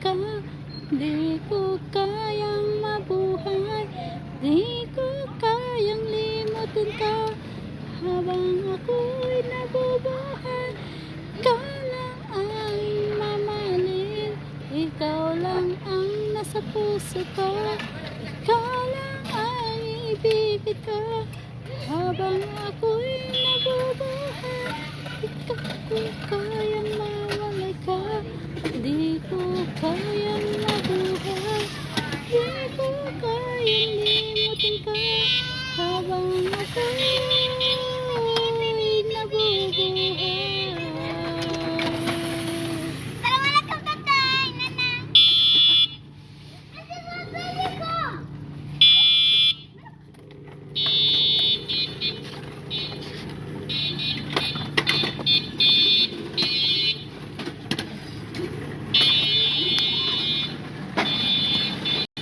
ka. Di ko kayang mabuhay, di ko kayang limutin ka. Habang ako'y nabubuhay, ikaw lang ang mamahalin. Ikaw lang ang nasa puso ko, ikaw lang ang iibigin ko. Habang ako'y nabubuhay, ikaw ko kayang mawalay ka. Di ko kayang mabuhay, di ko kayang limutin ka. Habang ako'y